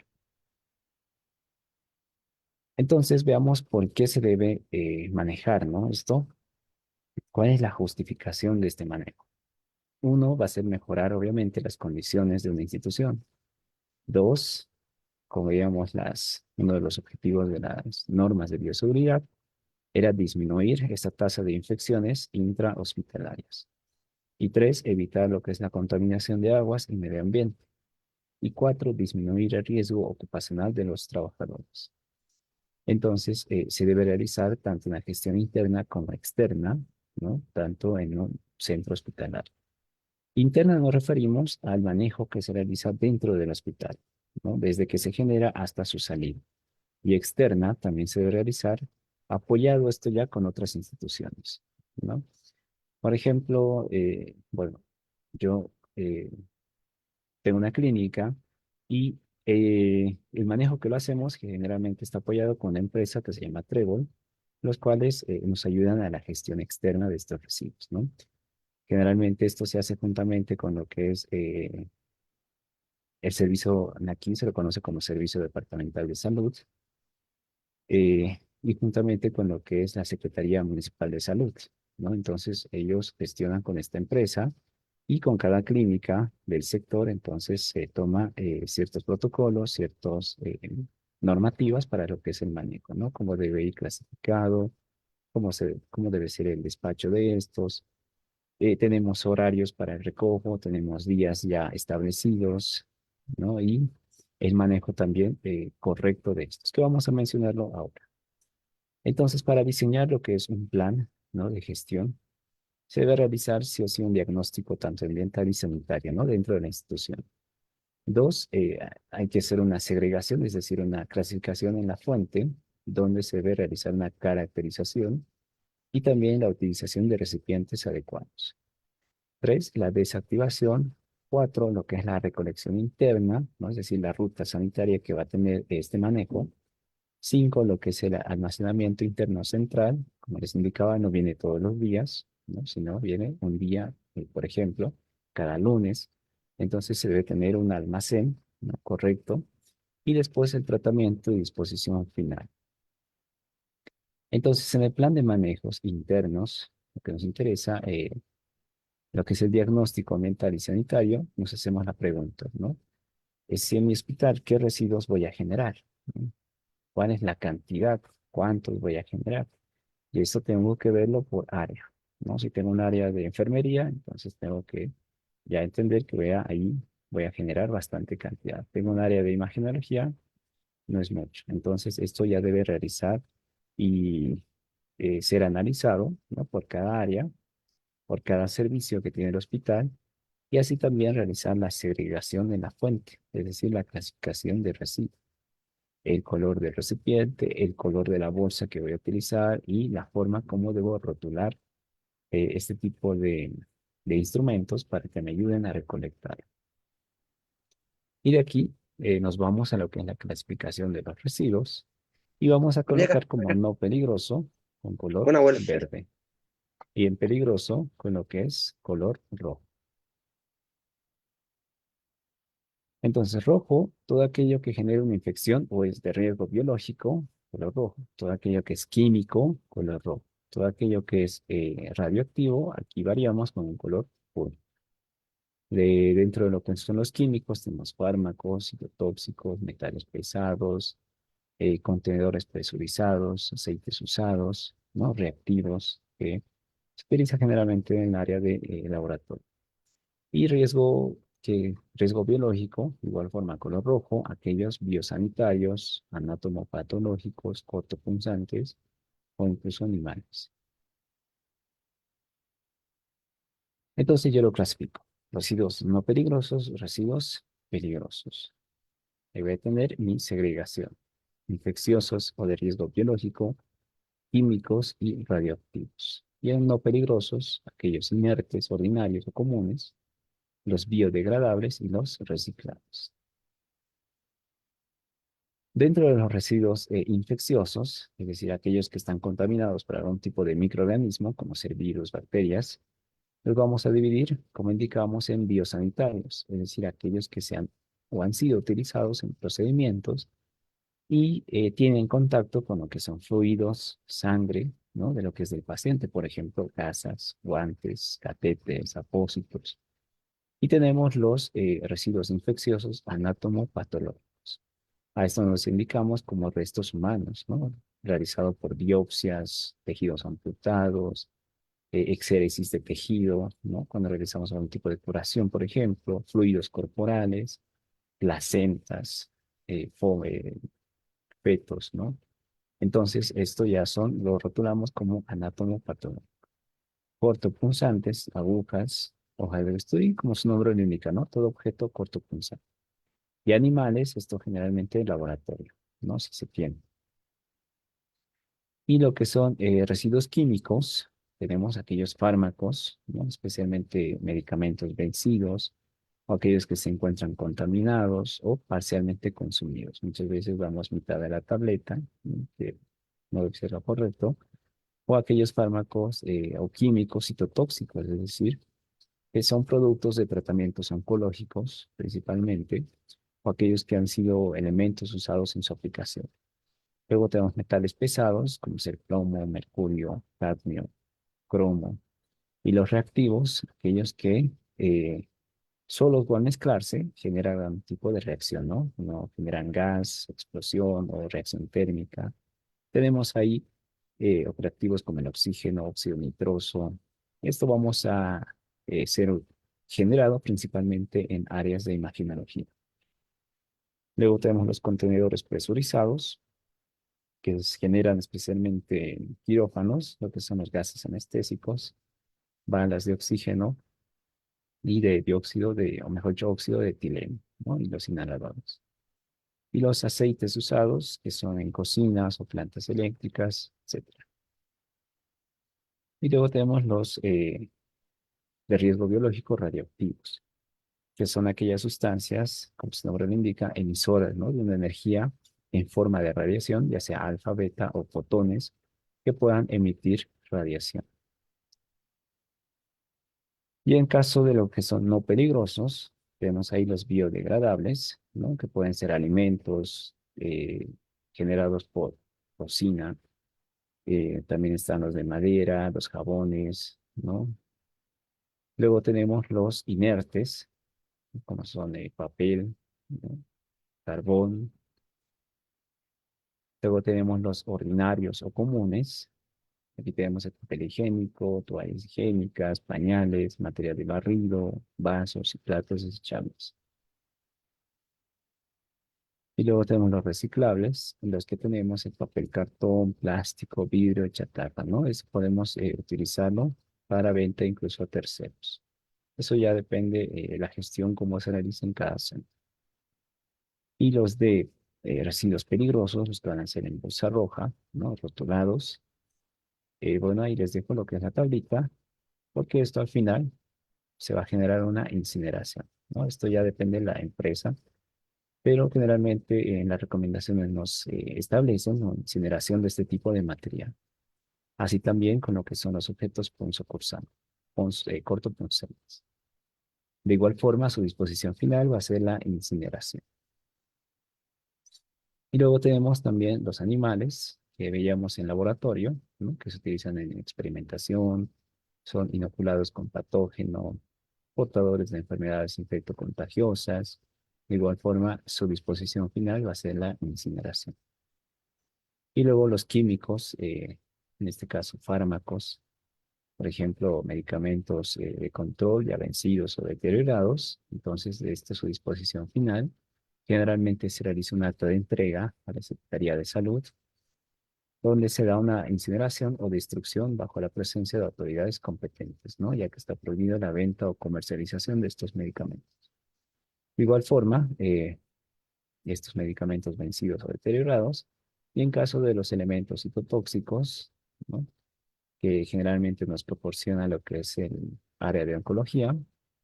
Entonces, veamos por qué se debe manejar, ¿no? Esto, ¿cuál es la justificación de este manejo? Uno, va a ser mejorar, obviamente, las condiciones de una institución. Dos, como veíamos, uno de los objetivos de las normas de bioseguridad era disminuir esta tasa de infecciones intrahospitalarias. Y tres, evitar lo que es la contaminación de aguas y medio ambiente. Y cuatro, disminuir el riesgo ocupacional de los trabajadores. Entonces, se debe realizar tanto una gestión interna como externa, ¿no? Tanto en un centro hospitalario. Interna nos referimos al manejo que se realiza dentro del hospital, ¿no? Desde que se genera hasta su salida. Y externa también se debe realizar apoyado esto ya con otras instituciones, ¿no? Por ejemplo, bueno, yo tengo una clínica y el manejo que lo hacemos generalmente está apoyado con una empresa que se llama Trébol, los cuales nos ayudan a la gestión externa de estos residuos, ¿no? Generalmente esto se hace juntamente con lo que es el servicio, aquí se lo conoce como Servicio Departamental de Salud, y juntamente con lo que es la Secretaría Municipal de Salud, ¿no? Entonces ellos gestionan con esta empresa y con cada clínica del sector, entonces se toma ciertos protocolos, ciertas normativas para lo que es el manejo, ¿no? Cómo debe ir clasificado, cómo debe ser el despacho de estos. Tenemos horarios para el recojo, tenemos días ya establecidos, ¿no? Y el manejo también correcto de estos, que vamos a mencionarlo ahora. Entonces, para diseñar lo que es un plan, ¿no? De gestión, se debe realizar sí o sí un diagnóstico tanto ambiental y sanitario, ¿no? Dentro de la institución. Dos, hay que hacer una segregación, es decir, una clasificación en la fuente, donde se debe realizar una caracterización y también la utilización de recipientes adecuados. Tres, la desactivación 4, lo que es la recolección interna, ¿no? Es decir, la ruta sanitaria que va a tener este manejo. 5, lo que es el almacenamiento interno central. Como les indicaba, no viene todos los días, ¿no? Sino viene un día, por ejemplo, cada lunes. Entonces se debe tener un almacén, ¿no? Correcto. Y después el tratamiento y disposición final. Entonces, en el plan de manejos internos, lo que nos interesa, lo que es el diagnóstico ambiental y sanitario, nos hacemos la pregunta, ¿no? Es si en mi hospital, ¿qué residuos voy a generar? ¿No? ¿Cuál es la cantidad? ¿Cuántos voy a generar? Y esto tengo que verlo por área, ¿no? Si tengo un área de enfermería, entonces tengo que ya entender que ahí voy a generar bastante cantidad. Tengo un área de imagenología, no es mucho. Entonces, esto ya debe realizar y ser analizado, ¿no? Por cada área, por cada servicio que tiene el hospital, y así también realizar la segregación en la fuente, es decir, la clasificación de residuos, el color del recipiente, el color de la bolsa que voy a utilizar y la forma como debo rotular este tipo de instrumentos para que me ayuden a recolectar. Y de aquí nos vamos a lo que es la clasificación de los residuos y vamos a Llega, colocar como no peligroso con color una abuela. verde y en peligroso con lo que es color rojo. Entonces, rojo, todo aquello que genere una infección o es de riesgo biológico, color rojo. Todo aquello que es químico, color rojo. Todo aquello que es radioactivo, aquí variamos con un color púrpura. Dentro de lo que son los químicos, tenemos fármacos, citotóxicos, metales pesados, contenedores presurizados, aceites usados, ¿no? Reactivos, que se utiliza generalmente en el área de laboratorio. Y riesgo biológico, igual forma color rojo, aquellos biosanitarios, anatomopatológicos, cortopunzantes o incluso animales. Entonces yo lo clasifico. Residuos no peligrosos, residuos peligrosos. Ahí voy a tener mi segregación. Infecciosos o de riesgo biológico, químicos y radioactivos. Y en no peligrosos, aquellos inertes, ordinarios o comunes, los biodegradables y los reciclados. Dentro de los residuos infecciosos, es decir, aquellos que están contaminados por algún tipo de microorganismo, como ser virus, bacterias, los vamos a dividir, como indicamos, en biosanitarios, es decir, aquellos que se han o han sido utilizados en procedimientos y tienen contacto con lo que son fluidos, sangre, ¿no? De lo que es del paciente, por ejemplo, gasas, guantes, catéteres, apósitos. Y tenemos los residuos infecciosos anatomopatológicos. A esto nos indicamos como restos humanos, ¿no? Realizado por biopsias, tejidos amputados, exéresis de tejido, ¿no? Cuando realizamos algún tipo de curación, por ejemplo, fluidos corporales, placentas, fetos, ¿no? Entonces, esto ya lo rotulamos como anatomopatológico. Cortopunzantes, agujas, hoja de bisturí, como su nombre lo indica, ¿no? Todo objeto cortopunzante. Y animales, esto generalmente en laboratorio, ¿no? Si se tiene. Y lo que son residuos químicos, tenemos aquellos fármacos, ¿no? Especialmente medicamentos vencidos, o aquellos que se encuentran contaminados o parcialmente consumidos. Muchas veces damos mitad de la tableta, ¿no? Que no debe ser lo correcto, o aquellos fármacos o químicos citotóxicos, es decir, que son productos de tratamientos oncológicos principalmente, o aquellos que han sido elementos usados en su aplicación. Luego tenemos metales pesados, como ser plomo, mercurio, cadmio, cromo, y los reactivos, aquellos que solos al mezclarse generan algún tipo de reacción, ¿no? No generan gas, explosión o reacción térmica. Tenemos ahí operativos como el oxígeno, óxido nitroso. Esto vamos a ser generado principalmente en áreas de imagenología. Luego tenemos los contenedores presurizados, que generan especialmente en quirófanos, lo que son los gases anestésicos, balas de oxígeno y de dióxido o mejor dicho, óxido de etileno, ¿no? Y los inhaladores. Y los aceites usados, que son en cocinas o plantas eléctricas, etcétera. Y luego tenemos los de riesgo biológico radioactivos. que son aquellas sustancias, como su nombre lo indica, emisoras, ¿no? De una energía en forma de radiación, ya sea alfa, beta o fotones, que puedan emitir radiación. Y en caso de lo que son no peligrosos, tenemos ahí los biodegradables, ¿no? Que pueden ser alimentos generados por cocina. También están los de madera, los jabones, ¿no? Luego tenemos los inertes, como son papel, ¿no? Carbón. Luego tenemos los ordinarios o comunes. Aquí tenemos el papel higiénico, toallas higiénicas, pañales, material de barrido, vasos y platos desechables. Y luego tenemos los reciclables, en los que tenemos el papel cartón, plástico, vidrio, chatarra, ¿no? Eso podemos utilizarlo para venta incluso a terceros. Eso ya depende de la gestión, cómo se realiza en cada centro. Y los de residuos peligrosos, los que van a ser en bolsa roja, ¿no? Rotulados. Bueno, ahí les dejo lo que es la tablita, porque esto al final se va a generar una incineración, ¿no? Esto ya depende de la empresa, pero generalmente en las recomendaciones nos establecen una incineración de este tipo de material. Así también con lo que son los objetos punzocortantes, cortopunzantes. De igual forma, su disposición final va a ser la incineración. Y luego tenemos también los animales que veíamos en laboratorio, ¿no? Que se utilizan en experimentación, son inoculados con patógeno, portadores de enfermedades infectocontagiosas. De igual forma, su disposición final va a ser la incineración. Y luego los químicos, en este caso fármacos, por ejemplo, medicamentos de control ya vencidos o deteriorados. Entonces, esta es su disposición final. Generalmente se realiza un acto de entrega a la Secretaría de Salud, donde se da una incineración o destrucción bajo la presencia de autoridades competentes, ¿no? Ya que está prohibida la venta o comercialización de estos medicamentos. De igual forma, estos medicamentos vencidos o deteriorados, y en caso de los elementos citotóxicos, ¿no? Que generalmente nos proporciona lo que es el área de oncología,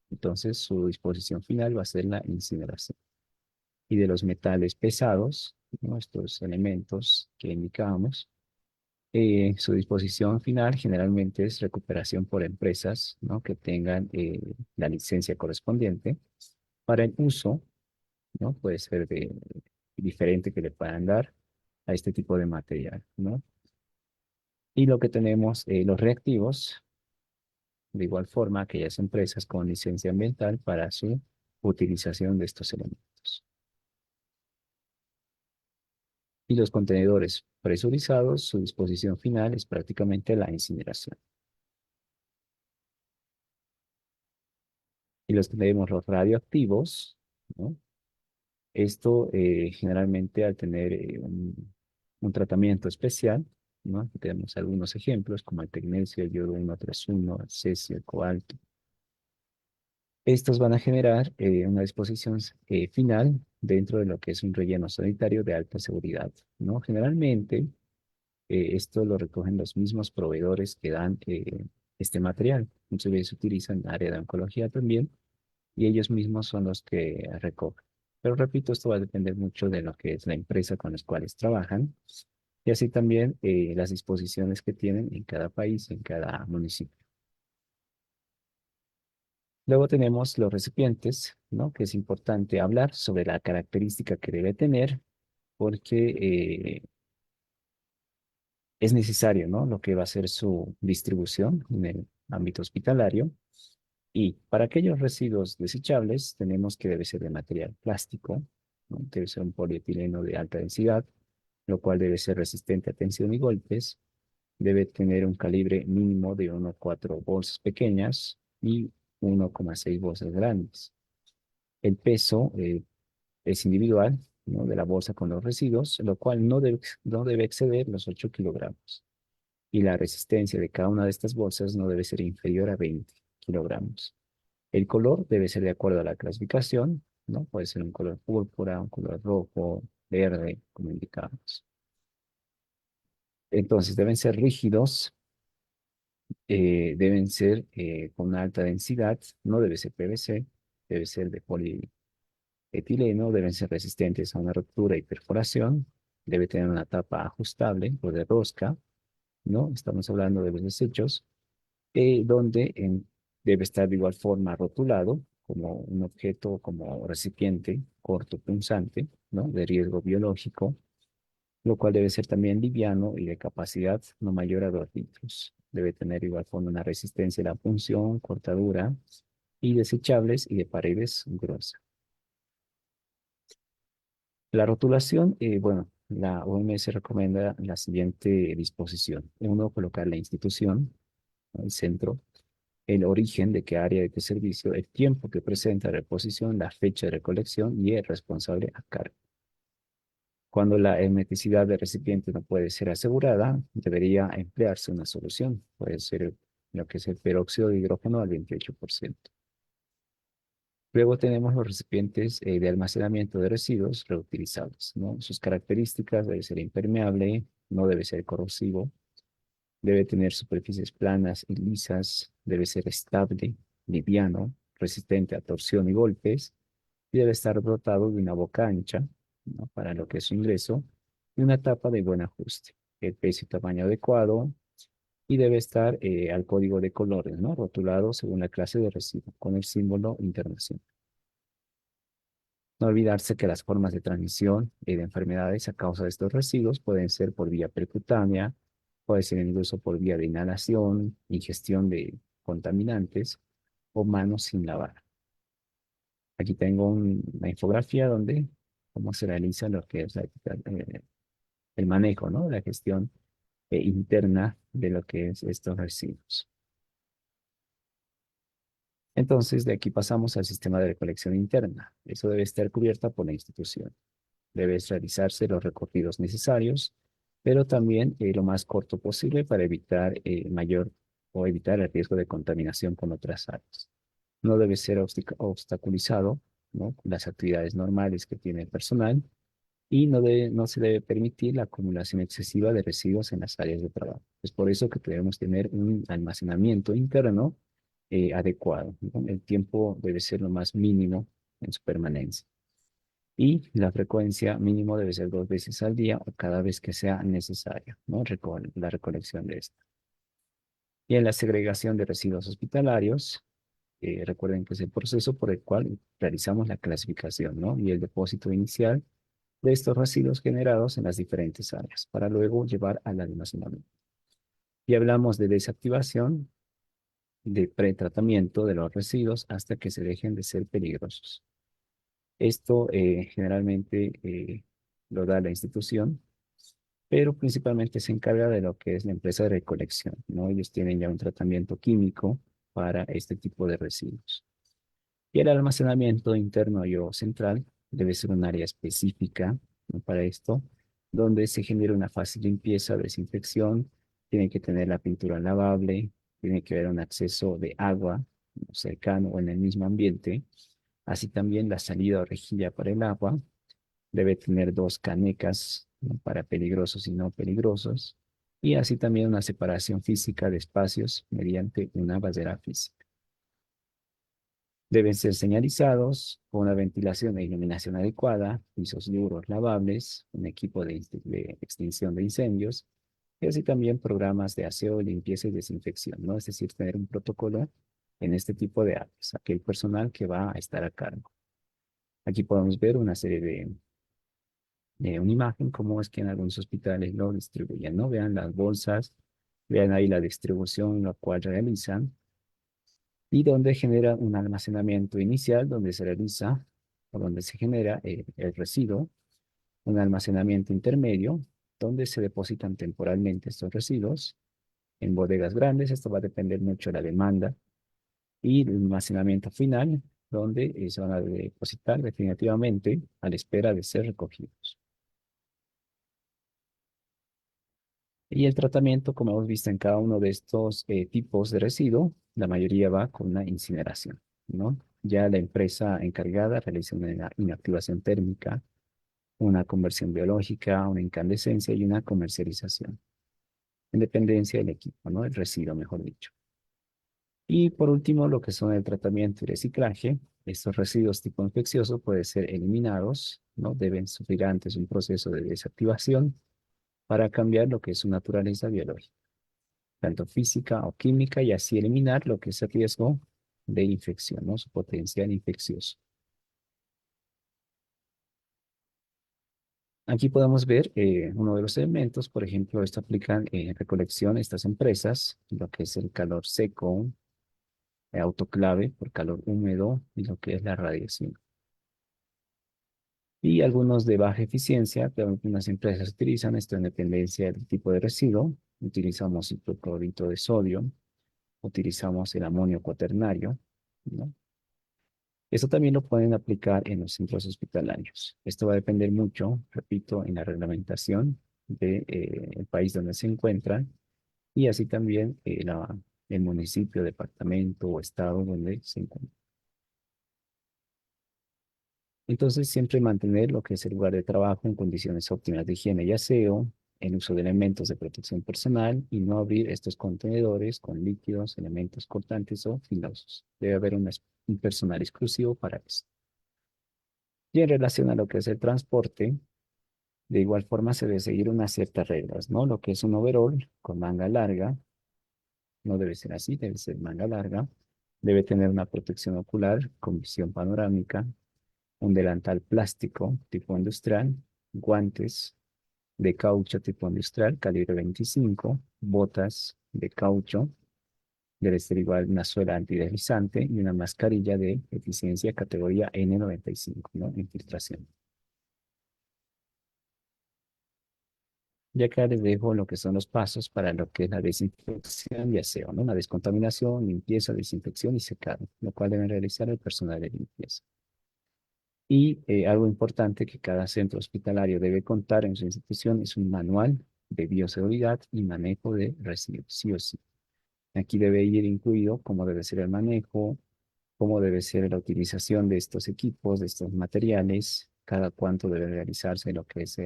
entonces su disposición final va a ser la incineración. Y de los metales pesados, ¿no? Estos elementos que indicábamos, su disposición final generalmente es recuperación por empresas, ¿no? Que tengan la licencia correspondiente para el uso, ¿no? Puede ser diferente que le puedan dar a este tipo de material, ¿no? Y lo que tenemos, los reactivos, de igual forma, aquellas empresas con licencia ambiental para su utilización de estos elementos. Y los contenedores presurizados, su disposición final es prácticamente la incineración. Y los tenemos los radioactivos, ¿no? Esto generalmente al tener un tratamiento especial, ¿no? Aquí tenemos algunos ejemplos como el tecnecio, el yodo 131, el cesio, el cobalto. Estos van a generar una disposición final dentro de lo que es un relleno sanitario de alta seguridad, ¿no? Generalmente esto lo recogen los mismos proveedores que dan este material. Muchas veces se utiliza en área de oncología también y ellos mismos son los que recogen. Pero repito, esto va a depender mucho de lo que es la empresa con las cuales trabajan y así también las disposiciones que tienen en cada país, en cada municipio. Luego tenemos los recipientes, ¿no? Que es importante hablar sobre la característica que debe tener porque es necesario, ¿no? Lo que va a ser su distribución en el ámbito hospitalario. Y para aquellos residuos desechables, tenemos que debe ser de material plástico, ¿no? Debe ser un polietileno de alta densidad, lo cual debe ser resistente a tensión y golpes. Debe tener un calibre mínimo de 1,4 bolsas pequeñas y 1,6 bolsas grandes. El peso es individual, ¿no? De la bolsa con los residuos, lo cual no debe exceder los 8 kilogramos. Y la resistencia de cada una de estas bolsas no debe ser inferior a 20 kilogramos. El color debe ser de acuerdo a la clasificación, ¿no? Puede ser un color púrpura, un color rojo, verde, como indicamos. Entonces deben ser rígidos, deben ser con una alta densidad, no debe ser PVC, debe ser de polietileno, deben ser resistentes a una ruptura y perforación, debe tener una tapa ajustable o de rosca, ¿no? Estamos hablando de los desechos, donde debe estar de igual forma rotulado como un objeto, como recipiente corto punzante, ¿no? De riesgo biológico, lo cual debe ser también liviano y de capacidad no mayor a 2 litros. Debe tener igual forma una resistencia a la punción, cortadura y desechables y de paredes gruesas. La rotulación, bueno, la OMS recomienda la siguiente disposición. Uno, colocar la institución, ¿no? El centro, el origen de qué área de qué servicio, el tiempo que presenta la reposición, la fecha de recolección y el responsable a cargo. Cuando la hermeticidad del recipiente no puede ser asegurada, debería emplearse una solución. Puede ser lo que es el peróxido de hidrógeno al 28%. Luego tenemos los recipientes de almacenamiento de residuos reutilizables, ¿no? Sus características: debe ser impermeable, no debe ser corrosivo, debe tener superficies planas y lisas, debe ser estable, liviano, resistente a torsión y golpes, y debe estar dotado de una boca ancha, ¿no? Para lo que es su ingreso, y una tapa de buen ajuste, el peso y tamaño adecuado, y debe estar al código de colores, ¿no? Rotulado según la clase de residuo, con el símbolo internacional. No olvidarse que las formas de transmisión y de enfermedades a causa de estos residuos pueden ser por vía percutánea, puede ser incluso por vía de inhalación, ingestión de contaminantes o manos sin lavar. Aquí tengo una infografía donde cómo se realiza lo que es el manejo, ¿no? La gestión interna de lo que es estos residuos. Entonces, de aquí pasamos al sistema de recolección interna. Eso debe estar cubierta por la institución. Debe realizarse los recorridos necesarios, pero también lo más corto posible para evitar mayor o evitar el riesgo de contaminación con otras áreas. No debe ser obstaculizado, ¿no? Las actividades normales que tiene el personal, y no se debe permitir la acumulación excesiva de residuos en las áreas de trabajo. Es por eso que debemos tener un almacenamiento interno adecuado, ¿no? El tiempo debe ser lo más mínimo en su permanencia. Y la frecuencia mínimo debe ser 2 veces al día o cada vez que sea necesario, ¿no? La recolección de esto. Y en la segregación de residuos hospitalarios, recuerden que es el proceso por el cual realizamos la clasificación, ¿no? Y el depósito inicial de estos residuos generados en las diferentes áreas, para luego llevar al almacenamiento. Y hablamos de desactivación, de pretratamiento de los residuos hasta que se dejen de ser peligrosos. Esto generalmente lo da la institución, pero principalmente se encarga de lo que es la empresa de recolección, ¿no? Ellos tienen ya un tratamiento químico para este tipo de residuos. Y el almacenamiento interno y o central debe ser un área específica, ¿no? Para esto, donde se genere una fácil limpieza, desinfección, tiene que tener la pintura lavable, tiene que haber un acceso de agua, ¿no? Cercano o en el mismo ambiente, así también la salida o rejilla para el agua, debe tener 2 canecas, ¿no? Para peligrosos y no peligrosos, y así también una separación física de espacios mediante una vasera física. Deben ser señalizados con una ventilación e iluminación adecuada, pisos duros lavables, un equipo de extinción de incendios, y así también programas de aseo, limpieza y desinfección, ¿no? Es decir, tener un protocolo en este tipo de áreas, aquel personal que va a estar a cargo. Aquí podemos ver una serie de una imagen, cómo es que en algunos hospitales lo distribuyen, ¿no? Vean las bolsas, vean ahí la distribución, la cual realizan, y donde genera un almacenamiento inicial, donde se realiza o donde se genera el residuo, un almacenamiento intermedio, donde se depositan temporalmente estos residuos en bodegas grandes. Esto va a depender mucho de la demanda, y el almacenamiento final, donde se van a depositar definitivamente a la espera de ser recogidos. Y el tratamiento, como hemos visto en cada uno de estos tipos de residuo, la mayoría va con una incineración, ¿no? Ya la empresa encargada realiza una inactivación térmica, una conversión biológica, una incandescencia y una comercialización, en dependencia del equipo, ¿no? El residuo, mejor dicho. Y por último, lo que son el tratamiento y reciclaje. Estos residuos tipo infeccioso pueden ser eliminados, ¿no? Deben sufrir antes un proceso de desactivación para cambiar lo que es su naturaleza biológica, tanto física o química, y así eliminar lo que es el riesgo de infección, ¿no? Su potencial infeccioso. Aquí podemos ver uno de los elementos, por ejemplo, esto aplican en recolección estas empresas, lo que es el calor seco, autoclave por calor húmedo y lo que es la radiación. Y algunos de baja eficiencia que algunas empresas utilizan, esto en dependencia del tipo de residuo. Utilizamos hipoclorito de sodio, utilizamos el amonio cuaternario, ¿no? Esto también lo pueden aplicar en los centros hospitalarios. Esto va a depender mucho, repito, en la reglamentación del país donde se encuentran y así también el municipio, departamento o estado donde se encuentran. Entonces, siempre mantener lo que es el lugar de trabajo en condiciones óptimas de higiene y aseo, el uso de elementos de protección personal y no abrir estos contenedores con líquidos, elementos cortantes o filosos. Debe haber un personal exclusivo para eso. Y en relación a lo que es el transporte, de igual forma se debe seguir unas ciertas reglas, ¿no? Lo que es un overall con manga larga, no debe ser así, debe ser manga larga. Debe tener una protección ocular con visión panorámica, un delantal plástico tipo industrial, guantes de caucho tipo industrial, calibre 25, botas de caucho, debe ser igual una suela antideslizante y una mascarilla de eficiencia categoría N95, ¿no? Infiltración. Ya acá les dejo lo que son los pasos para lo que es la desinfección y aseo, ¿no? La descontaminación, limpieza, desinfección y secado, lo cual deben realizar el personal de limpieza. Y algo importante que cada centro hospitalario debe contar en su institución es un manual de bioseguridad y manejo de residuos, sí o sí. Aquí debe ir incluido cómo debe ser el manejo, cómo debe ser la utilización de estos equipos, de estos materiales, cada cuánto debe realizarse lo que es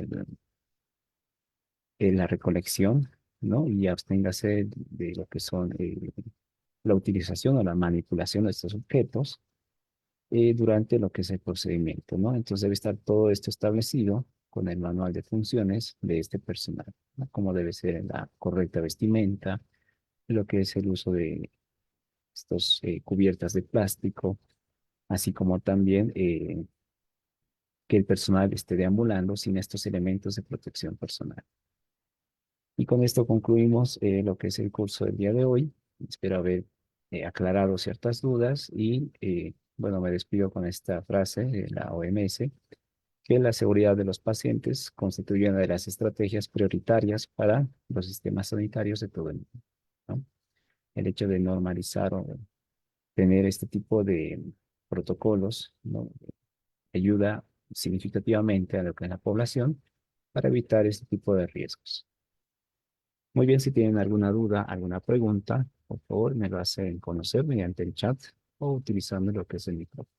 la recolección, ¿no? Y absténgase de lo que son la utilización o la manipulación de estos objetos durante lo que es el procedimiento, ¿no? Entonces debe estar todo esto establecido con el manual de funciones de este personal, ¿no? Cómo debe ser la correcta vestimenta, lo que es el uso de estos cubiertas de plástico, así como también que el personal esté deambulando sin estos elementos de protección personal. Y con esto concluimos lo que es el curso del día de hoy. Espero haber aclarado ciertas dudas y, bueno, me despido con esta frase de la OMS, que la seguridad de los pacientes constituye una de las estrategias prioritarias para los sistemas sanitarios de todo el mundo, ¿no? El hecho de normalizar o tener este tipo de protocolos, ¿no? Ayuda significativamente a lo que es la población para evitar este tipo de riesgos. Muy bien, si tienen alguna duda, alguna pregunta, por favor me lo hacen conocer mediante el chat o utilizando lo que es el micrófono.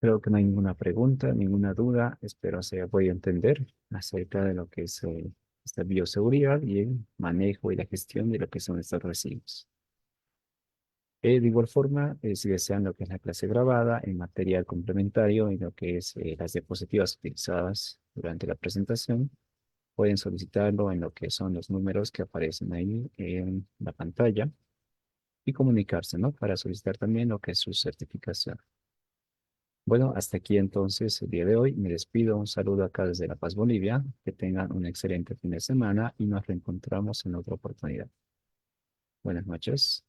Creo que no hay ninguna pregunta, ninguna duda. Espero se haya podido entender acerca de lo que es esta bioseguridad y el manejo y la gestión de lo que son estos residuos. De igual forma, si desean lo que es la clase grabada, el material complementario y lo que es las diapositivas utilizadas durante la presentación, pueden solicitarlo en lo que son los números que aparecen ahí en la pantalla y comunicarse, ¿no? Para solicitar también lo que es su certificación. Bueno, hasta aquí entonces el día de hoy. Me despido. Un saludo acá desde La Paz, Bolivia. Que tengan un excelente fin de semana y nos reencontramos en otra oportunidad. Buenas noches.